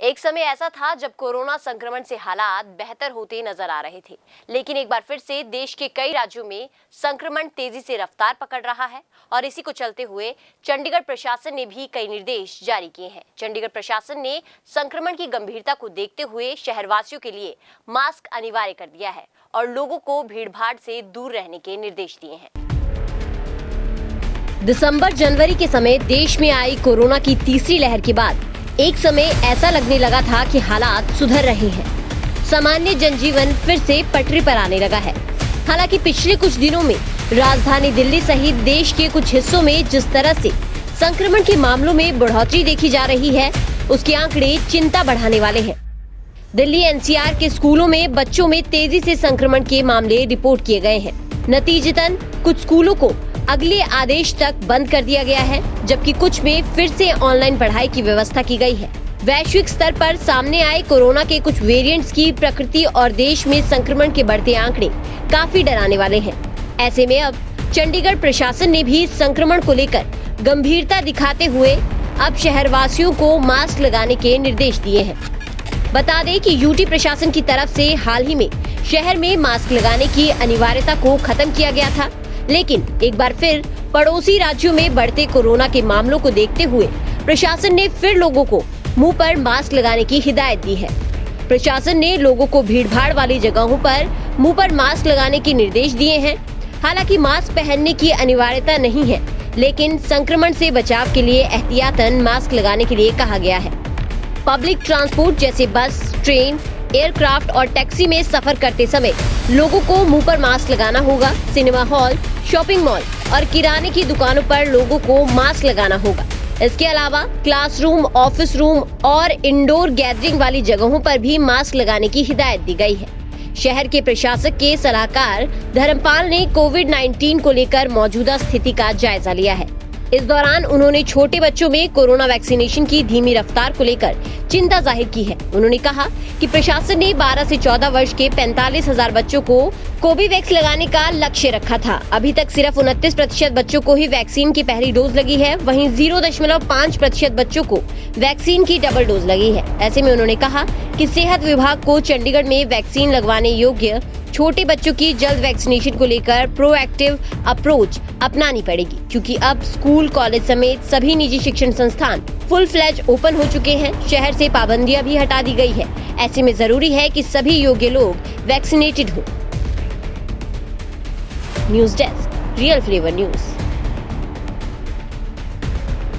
एक समय ऐसा था जब कोरोना संक्रमण से हालात बेहतर होते नजर आ रहे थे, लेकिन एक बार फिर से देश के कई राज्यों में संक्रमण तेजी से रफ्तार पकड़ रहा है और इसी को चलते हुए चंडीगढ़ प्रशासन ने भी कई निर्देश जारी किए हैं। चंडीगढ़ प्रशासन ने संक्रमण की गंभीरता को देखते हुए शहरवासियों के लिए मास्क अनिवार्य कर दिया है और लोगों को भीड़भाड़ से दूर रहने के निर्देश दिए हैं। दिसंबर जनवरी के समय देश में आई कोरोना की तीसरी लहर के बाद एक समय ऐसा लगने लगा था कि हालात सुधर रहे हैं, सामान्य जनजीवन फिर से पटरी पर आने लगा है। हालांकि पिछले कुछ दिनों में राजधानी दिल्ली सहित देश के कुछ हिस्सों में जिस तरह से संक्रमण के मामलों में बढ़ोतरी देखी जा रही है, उसके आंकड़े चिंता बढ़ाने वाले हैं। दिल्ली एनसीआर के स्कूलों में बच्चों में तेजी से संक्रमण के मामले रिपोर्ट किए गए हैं। नतीजतन कुछ स्कूलों को अगले आदेश तक बंद कर दिया गया है, जबकि कुछ में फिर से ऑनलाइन पढ़ाई की व्यवस्था की गई है। वैश्विक स्तर पर सामने आए कोरोना के कुछ वेरिएंट्स की प्रकृति और देश में संक्रमण के बढ़ते आंकड़े काफी डराने वाले हैं। ऐसे में अब चंडीगढ़ प्रशासन ने भी संक्रमण को लेकर गंभीरता दिखाते हुए अब शहरवासियों को मास्क लगाने के निर्देश दिए हैं। बता दें कि यूटी प्रशासन की तरफ से हाल ही में शहर में मास्क लगाने की अनिवार्यता को खत्म किया गया था, लेकिन एक बार फिर पड़ोसी राज्यों में बढ़ते कोरोना के मामलों को देखते हुए प्रशासन ने फिर लोगों को मुंह पर मास्क लगाने की हिदायत दी है। प्रशासन ने लोगों को भीड़भाड़ वाली जगहों पर मुंह पर मास्क लगाने के निर्देश दिए हैं। हालांकि मास्क पहनने की अनिवार्यता नहीं है, लेकिन संक्रमण से बचाव के लिए एहतियातन मास्क लगाने के लिए कहा गया है। पब्लिक ट्रांसपोर्ट जैसे बस, ट्रेन, एयरक्राफ्ट और टैक्सी में सफर करते समय लोगों को मुंह पर मास्क लगाना होगा। सिनेमा हॉल, शॉपिंग मॉल और किराने की दुकानों पर लोगों को मास्क लगाना होगा। इसके अलावा क्लासरूम, ऑफिस रूम और इंडोर गैदरिंग वाली जगहों पर भी मास्क लगाने की हिदायत दी गई है। शहर के प्रशासक के सलाहकार धर्मपाल ने कोविड-19 को लेकर मौजूदा स्थिति का जायजा लिया है। इस दौरान उन्होंने छोटे बच्चों में कोरोना वैक्सीनेशन की धीमी रफ्तार को लेकर चिंता जाहिर की है। उन्होंने कहा कि प्रशासन ने 12 से 14 वर्ष के 45,000 बच्चों को कोविवैक्स लगाने का लक्ष्य रखा था। अभी तक सिर्फ 29% बच्चों को ही वैक्सीन की पहली डोज लगी है, वहीं 0.5% बच्चों को वैक्सीन की डबल डोज लगी है। ऐसे में उन्होंने कहा कि सेहत विभाग को चंडीगढ़ में वैक्सीन लगवाने योग्य छोटे बच्चों की जल्द वैक्सीनेशन को लेकर प्रोएक्टिव अप्रोच अपनानी पड़ेगी, क्योंकि अब स्कूल, कॉलेज समेत सभी निजी शिक्षण संस्थान फुल फ्लैज ओपन हो चुके हैं। शहर से पाबंदियां भी हटा दी गई है। ऐसे में जरूरी है कि सभी योग्य लोग वैक्सीनेटेड हो। News desk, real flavour news.